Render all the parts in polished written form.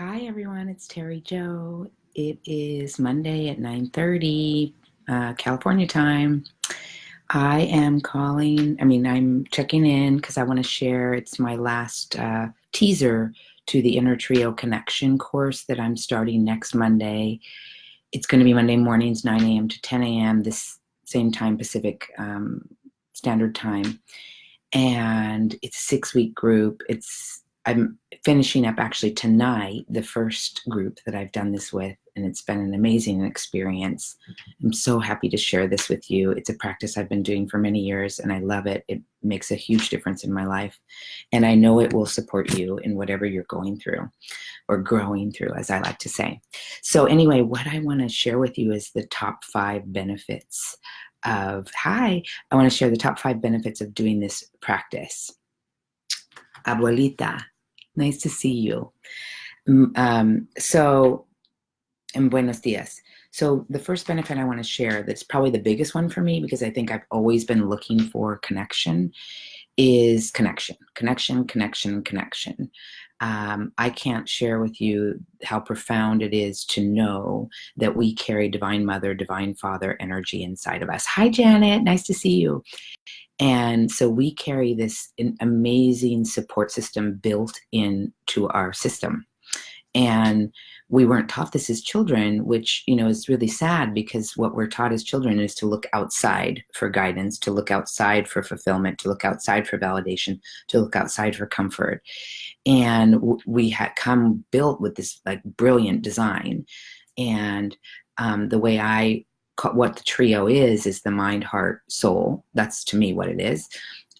Hi everyone, it's Terry Joe. It is Monday at 9:30 California time. I'm checking in because I want to share. It's my last teaser to the Inner Trio Connection course that I'm starting next Monday. It's going to be Monday mornings, 9 a.m. to 10 a.m. this same time, Pacific Standard Time. And it's a 6-week group. I'm finishing up actually tonight the first group that I've done this with, and it's been an amazing experience. I'm so happy to share this with you. It's a practice I've been doing for many years, and I love it. It makes a huge difference in my life, and I know it will support you in whatever you're going through, or growing through, as I like to say. So anyway, what I want to share with you is the top 5 benefits I want to share the top 5 benefits of doing this practice. Abuelita, nice to see you. And buenos dias. So the first benefit I want to share, that's probably the biggest one for me, because I think I've always been looking for connection, is connection. I can't share with you how profound it is to know that we carry Divine Mother, Divine Father energy inside of us. Hi, Janet. Nice to see you. And so we carry this amazing support system built into our system. And we weren't taught this as children, which, is really sad, because what we're taught as children is to look outside for guidance, to look outside for fulfillment, to look outside for validation, to look outside for comfort. And we had come built with this brilliant design. And the way what the trio is the mind, heart, soul. That's to me what it is.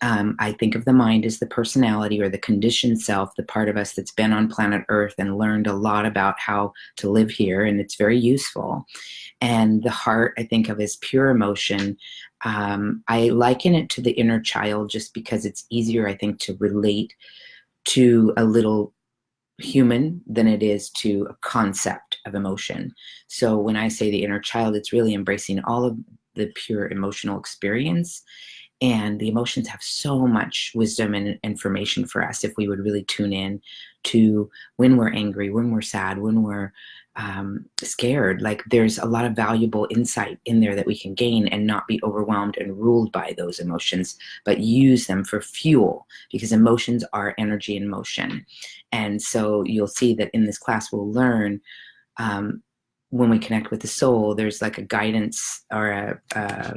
I think of the mind as the personality, or the conditioned self, the part of us that's been on planet Earth and learned a lot about how to live here, and it's very useful. And the heart, I think of as pure emotion. I liken it to the inner child just because it's easier, I think, to relate to a little human than it is to a concept of emotion. So when I say the inner child, it's really embracing all of the pure emotional experience. And the emotions have so much wisdom and information for us if we would really tune in to when we're angry, when we're sad, when we're scared. There's a lot of valuable insight in there that we can gain, and not be overwhelmed and ruled by those emotions, but use them for fuel, because emotions are energy in motion. And so you'll see that in this class we'll learn when we connect with the soul, there's like a guidance or a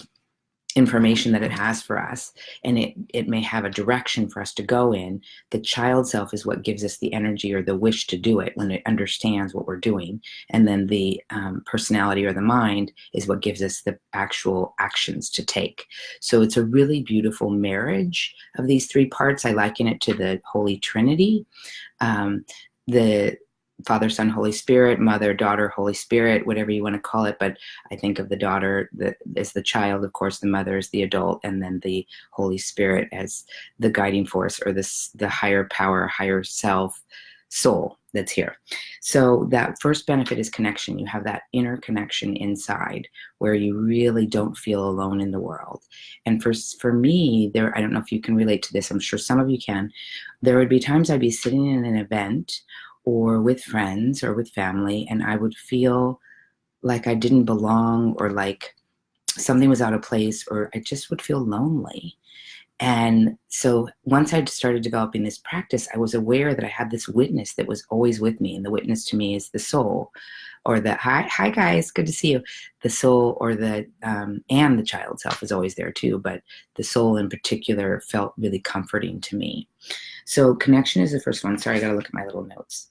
information that it has for us, and it may have a direction for us to go in. The child self is what gives us the energy or the wish to do it when it understands what we're doing, and then the personality or the mind is what gives us the actual actions to take. So it's a really beautiful marriage of these 3 parts. I liken it to the Holy Trinity, the Father, Son, Holy Spirit, Mother, Daughter, Holy Spirit, whatever you want to call it. But I think of the daughter as the child, of course, the mother as the adult, and then the Holy Spirit as the guiding force, or the higher power, higher self, soul that's here. So that first benefit is connection. You have that inner connection inside where you really don't feel alone in the world. And for me, I don't know if you can relate to this. I'm sure some of you can. There would be times I'd be sitting in an event or with friends or with family, and I would feel like I didn't belong, or like something was out of place, or I just would feel lonely. And so once I started developing this practice, I was aware that I had this witness that was always with me. And the witness to me is the soul, or hi guys, good to see you. The soul, or and the child self is always there too, but the soul in particular felt really comforting to me. So connection is the first one. Sorry, I got to look at my little notes.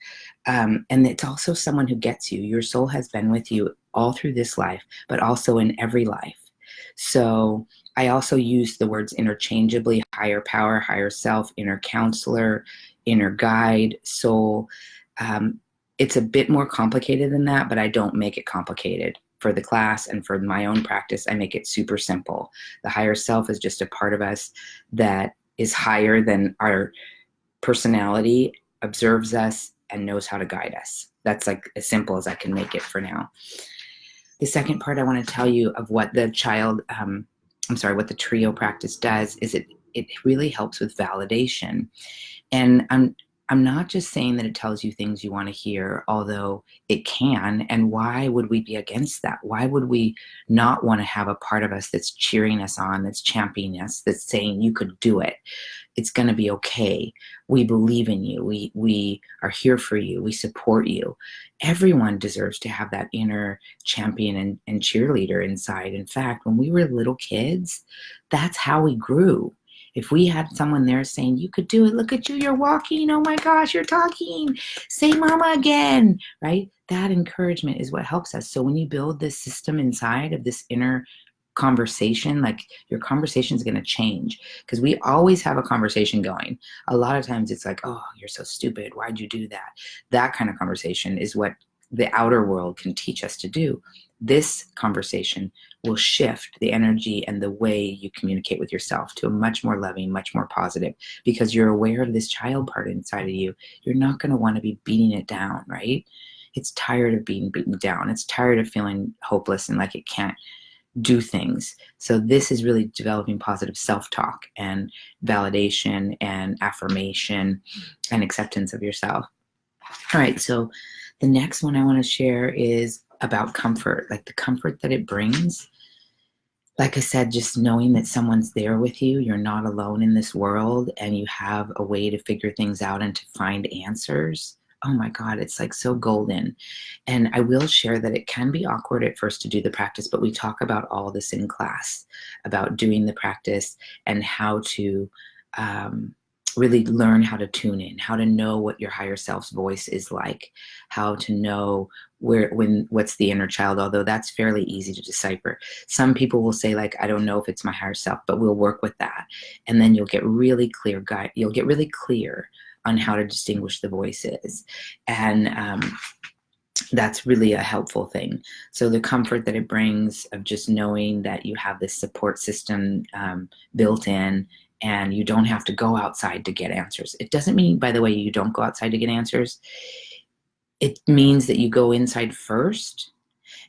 And it's also someone who gets you. Your soul has been with you all through this life, but also in every life. So I also use the words interchangeably: higher power, higher self, inner counselor, inner guide, soul. It's a bit more complicated than that, but I don't make it complicated. For the class and for my own practice, I make it super simple. The higher self is just a part of us that is higher than our personality, observes us, and knows how to guide us. That's as simple as I can make it for now. The second part I want to tell you of what the what the trio practice does is it really helps with validation. And I'm not just saying that it tells you things you want to hear, although it can. And why would we be against that? Why would we not want to have a part of us that's cheering us on, that's championing us, that's saying you could do it? It's going to be okay. We believe in you. We are here for you. We support you. Everyone deserves to have that inner champion and cheerleader inside. In fact, when we were little kids, that's how we grew. If we had someone there saying, you could do it, look at you, you're walking, oh my gosh, you're talking, say mama again, right? That encouragement is what helps us. So when you build this system inside of this inner conversation, like your conversation is going to change, because we always have a conversation going. A lot of times it's like, oh, you're so stupid, why'd you do that? That kind of conversation is what the outer world can teach us to do. This conversation will shift the energy and the way you communicate with yourself to a much more loving, much more positive, because you're aware of this child part inside of you. You're not going to want to be beating it down, right? It's tired of being beaten down. It's tired of feeling hopeless and like it can't do things. So this is really developing positive self-talk and validation and affirmation and acceptance of yourself. All right, so the next one I want to share is about comfort, like the comfort that it brings. Like I said, just knowing that someone's there with you, you're not alone in this world, and you have a way to figure things out and to find answers. Oh my God, it's like so golden. And I will share that it can be awkward at first to do the practice, but we talk about all this in class, about doing the practice and how to really learn how to tune in, how to know what your higher self's voice is like, how to know what's the inner child, although that's fairly easy to decipher. Some people will say, like, I don't know if it's my higher self, but we'll work with that. And then you'll get really clear on how to distinguish the voices. And that's really a helpful thing. So the comfort that it brings of just knowing that you have this support system built in, and you don't have to go outside to get answers. It doesn't mean, by the way, you don't go outside to get answers. It means that you go inside first,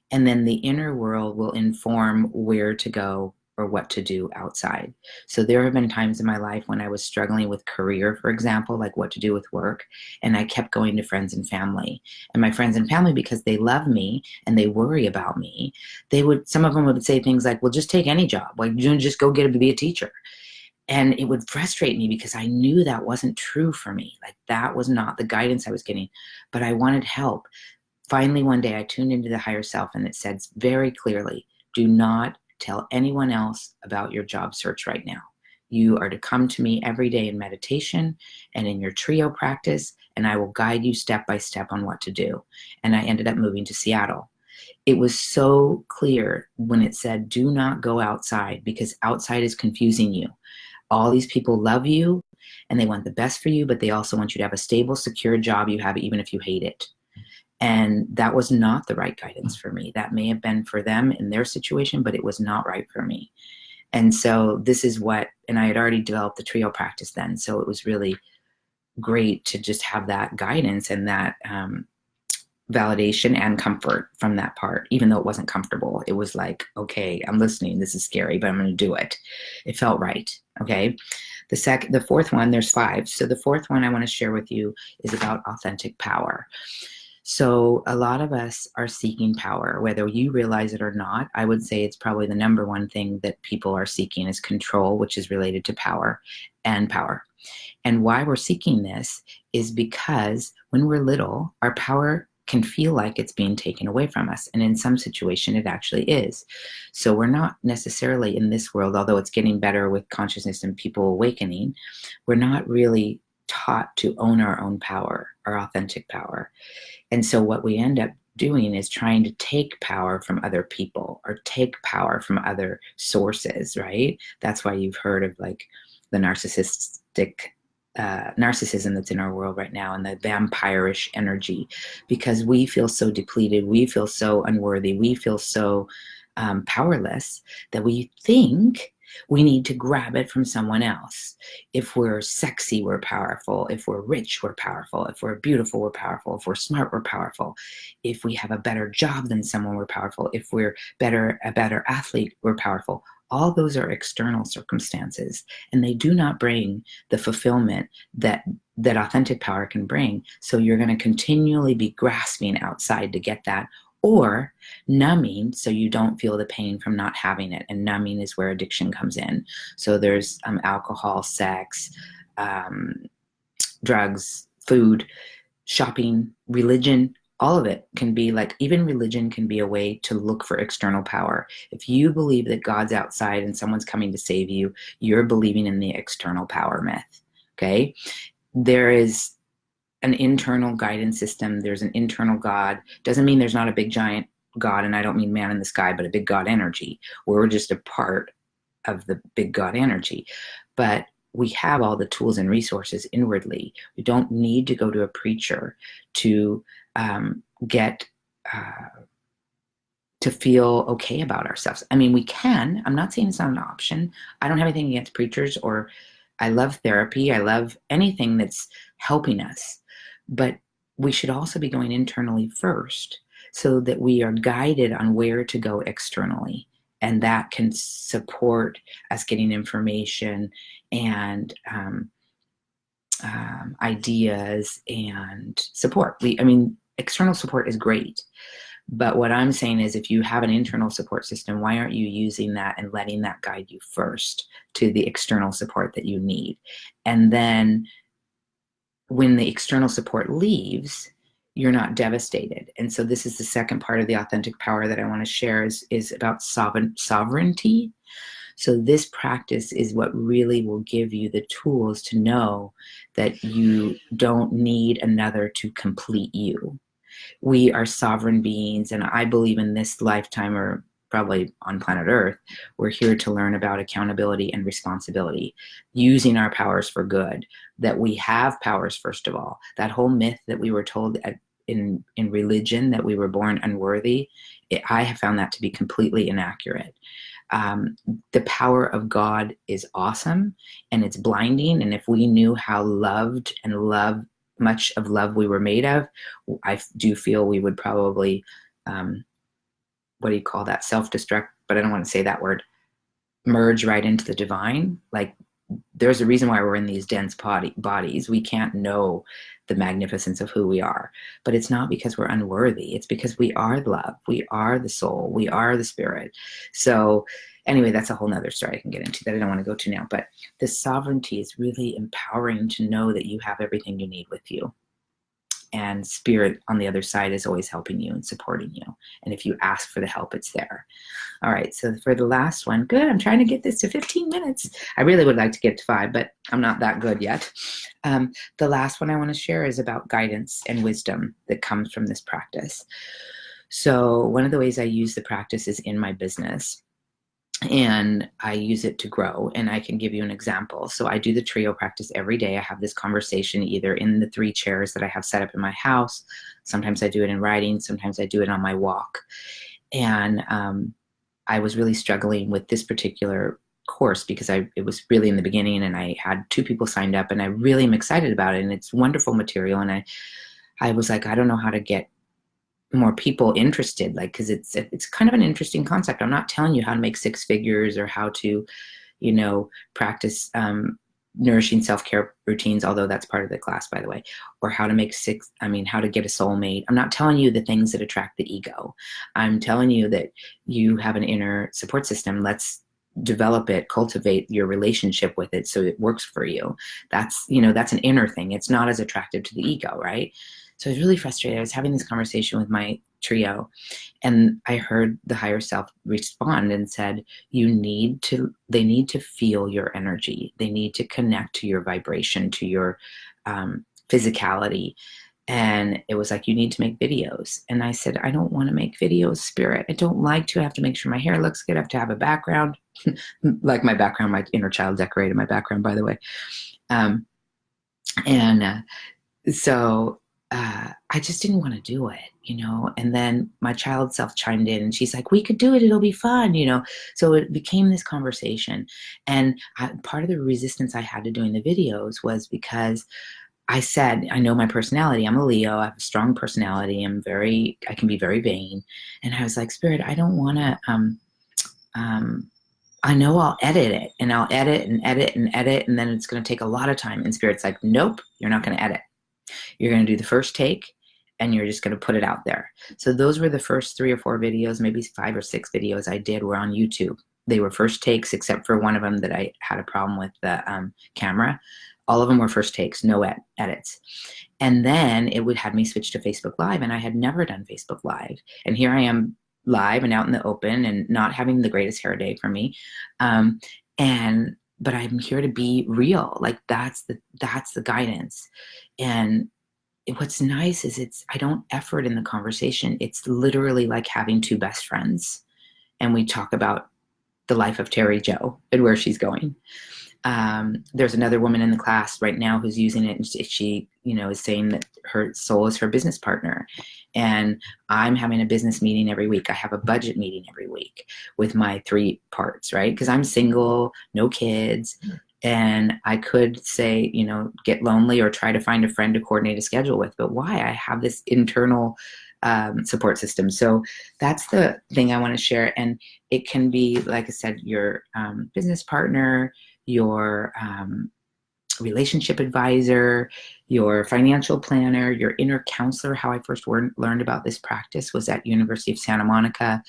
and then the inner world will inform where to go or what to do outside. So there have been times in my life when I was struggling with career, for example, like what to do with work, and I kept going to friends and family. And my friends and family, because they love me and they worry about me, some of them would say things like, well, just take any job, like just go be a teacher. And it would frustrate me because I knew that wasn't true for me. Like that was not the guidance I was getting, but I wanted help. Finally, one day I tuned into the higher self, and it said very clearly, do not tell anyone else about your job search right now. You are to come to me every day in meditation and in your trio practice, and I will guide you step by step on what to do. And I ended up moving to Seattle. It was so clear when it said, do not go outside, because outside is confusing you. All these people love you and they want the best for you, but they also want you to have a stable, secure job you have, even if you hate it. And that was not the right guidance for me. That may have been for them in their situation, but it was not right for me. And so this is and I had already developed the trio practice then. So it was really great to just have that guidance and that validation and comfort from that part, even though it wasn't comfortable. It was like, okay, I'm listening. This is scary, but I'm going to do it. It felt right. Okay. The fourth one, there's 5. So the fourth one I want to share with you is about authentic power. So a lot of us are seeking power, whether you realize it or not. I would say it's probably the number one thing that people are seeking is control, which is related to power. And why we're seeking this is because when we're little, our power can feel like it's being taken away from us. And in some situation, it actually is. So we're not necessarily in this world, although it's getting better with consciousness and people awakening, we're not really taught to own our own power, our authentic power. And so what we end up doing is trying to take power from other people or take power from other sources, right? That's why you've heard of like the narcissism that's in our world right now and the vampirish energy, because we feel so depleted, we feel so unworthy, we feel so powerless that we think we need to grab it from someone else. If we're sexy, we're powerful. If we're rich, we're powerful. If we're beautiful, we're powerful. If we're smart, we're powerful. If we have a better job than someone, we're powerful. If we're a better athlete, we're powerful. All those are external circumstances, and they do not bring the fulfillment that authentic power can bring. So you're going to continually be grasping outside to get that, or numbing so you don't feel the pain from not having it. And numbing is where addiction comes in. So there's alcohol, sex, drugs, food, shopping, religion. All of it can be like, even religion can be a way to look for external power. If you believe that God's outside and someone's coming to save you, you're believing in the external power myth. Okay? There is an internal guidance system. There's an internal God. Doesn't mean there's not a big giant God, and I don't mean man in the sky, but a big God energy. We're just a part of the big God energy. But we have all the tools and resources inwardly. We don't need to go to a preacher to get to feel okay about ourselves. I mean, we can. I'm not saying it's not an option. I don't have anything against preachers, or I love therapy. I love anything that's helping us. But we should also be going internally first so that we are guided on where to go externally. And that can support us getting information and ideas and support. External support is great. But what I'm saying is, if you have an internal support system, why aren't you using that and letting that guide you first to the external support that you need? And then when the external support leaves, you're not devastated. And so this is the second part of the authentic power that I want to share is about sovereignty. So this practice is what really will give you the tools to know that you don't need another to complete you. We are sovereign beings, and I believe in this lifetime, or probably on planet Earth, we're here to learn about accountability and responsibility, using our powers for good, that we have powers, first of all. That whole myth that we were told in religion that we were born unworthy, I have found that to be completely inaccurate. The power of God is awesome, and it's blinding. And if we knew how loved and much of love we were made of, I do feel we would probably, what do you call that? Self-destruct, but I don't want to say that word. Merge right into the divine. Like, there's a reason why we're in these dense bodies. We can't know the magnificence of who we are, but it's not because we're unworthy. It's because we are love. We are the soul. We are the spirit. So anyway, that's a whole nother story I can get into that I don't want to go to now, but the sovereignty is really empowering to know that you have everything you need with you. And spirit on the other side is always helping you and supporting you. And if you ask for the help, it's there. All right, so for the last one, good, I'm trying to get this to 15 minutes. I really would like to get to 5, but I'm not that good yet. The last one I want to share is about guidance and wisdom that comes from this practice. So one of the ways I use the practice is in my business. And I use it to grow. And I can give you an example. So I do the trio practice every day. I have this conversation either in the 3 chairs that I have set up in my house. Sometimes I do it in writing. Sometimes I do it on my walk. And I was really struggling with this particular course because it was really in the beginning, and I had 2 people signed up, and I really am excited about it. And it's wonderful material. And I was like, I don't know how to get more people interested, like, because it's kind of an interesting concept. I'm not telling you how to make 6 figures or how to, practice nourishing self-care routines, although that's part of the class, by the way, or how to how to get a soulmate. I'm not telling you the things that attract the ego. I'm telling you that you have an inner support system. Let's develop it, cultivate your relationship with it so it works for you. That's an inner thing. It's not as attractive to the ego, right? So I was really frustrated. I was having this conversation with my trio, and I heard the higher self respond and said, they need to feel your energy. They need to connect to your vibration, to your physicality. And it was like, you need to make videos. And I said, I don't want to make videos, Spirit. I don't like to have to make sure my hair looks good. I have to have a background. Like my background, my inner child decorated my background, by the way. So I just didn't want to do it, and then my child self chimed in, and she's like, we could do it. It'll be fun, So it became this conversation. And part of the resistance I had to doing the videos was because I said, I know my personality. I'm a Leo. I have a strong personality. I can be very vain. And I was like, Spirit, I don't want to, I know I'll edit it, and I'll edit and edit and edit, and then it's going to take a lot of time. And Spirit's like, nope, you're not going to edit. You're going to do the first take, and you're just going to put it out there. So those were the first 3 or 4 videos, maybe 5 or 6 videos I did were on YouTube. They were first takes, except for one of them that I had a problem with the camera. All of them were first takes, no edits. And then it would have me switch to Facebook Live, and I had never done Facebook Live. And here I am live and out in the open and not having the greatest hair day for me. But I'm here to be real. Like that's the guidance. And what's nice is I don't effort in the conversation. It's literally like having 2 best friends. And we talk about the life of Terry Jo and where she's going. There's another woman in the class right now who's using it, and she is saying that her soul is her business partner. And I'm having a business meeting every week. I have a budget meeting every week with my 3 parts, right? Because I'm single, no kids, and I could say, get lonely or try to find a friend to coordinate a schedule with. But why? I have this internal support system. So that's the thing I want to share. And it can be, like I said, your business partner, your relationship advisor, your financial planner, your inner counselor. How I first learned about this practice was at University of Santa Monica.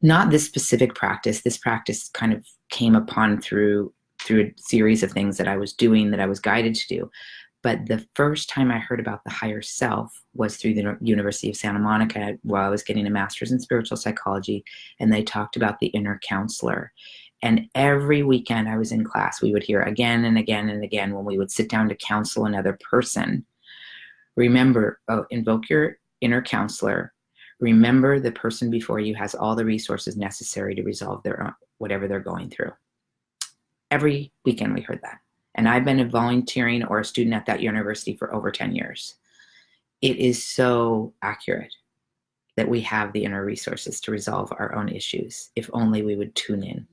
Not this specific practice. This practice kind of came upon through a series of things that I was doing, that I was guided to do. But the first time I heard about the higher self was through the University of Santa Monica while I was getting a master's in spiritual psychology, and they talked about the inner counselor. And every weekend I was in class, we would hear again and again and again when we would sit down to counsel another person, remember, invoke your inner counselor. Remember the person before you has all the resources necessary to resolve whatever they're going through. Every weekend we heard that. And I've been volunteering or a student at that university for over 10 years. It is so accurate that we have the inner resources to resolve our own issues, if only we would tune in.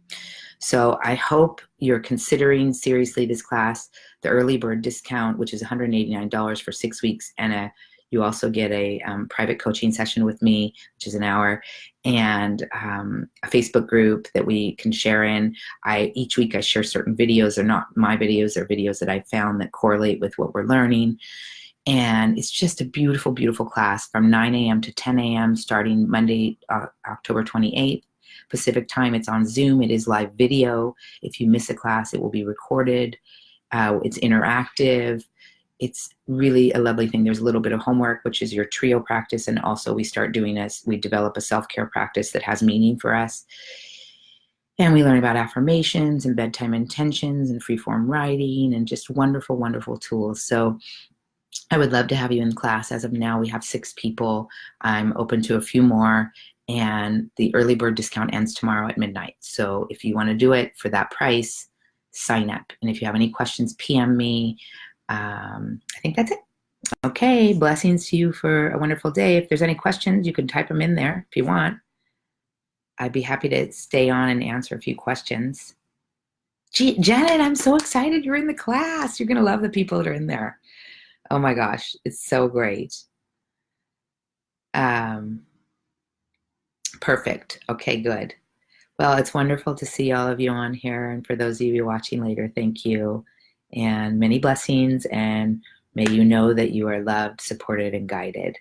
So I hope you're considering seriously this class, the early bird discount, which is $189 for 6 weeks, and you also get a private coaching session with me, which is an hour, and a Facebook group that we can share in. Each week I share certain videos. They're not my videos, they're videos that I found that correlate with what we're learning. And it's just a beautiful, beautiful class from 9 a.m. to 10 a.m. starting Monday, October 28th. Pacific time. It's on Zoom. It is live video. If you miss a class, it will be recorded. It's interactive. It's really a lovely thing. There's a little bit of homework, which is your trio practice. And also we develop a self-care practice that has meaning for us. And we learn about affirmations and bedtime intentions and freeform writing and just wonderful, wonderful tools. So I would love to have you in class. As of now, we have 6 people. I'm open to a few more. And the early bird discount ends tomorrow at midnight. So if you want to do it for that price, sign up. And if you have any questions, PM me. I think that's it. Okay, blessings to you for a wonderful day. If there's any questions, you can type them in there if you want. I'd be happy to stay on and answer a few questions. Gee, Janet, I'm so excited you're in the class. You're going to love the people that are in there. Oh my gosh, it's so great. Perfect. Okay, good. Well, it's wonderful to see all of you on here. And for those of you watching later, thank you. And many blessings. And may you know that you are loved, supported, and guided.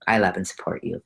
I love and support you.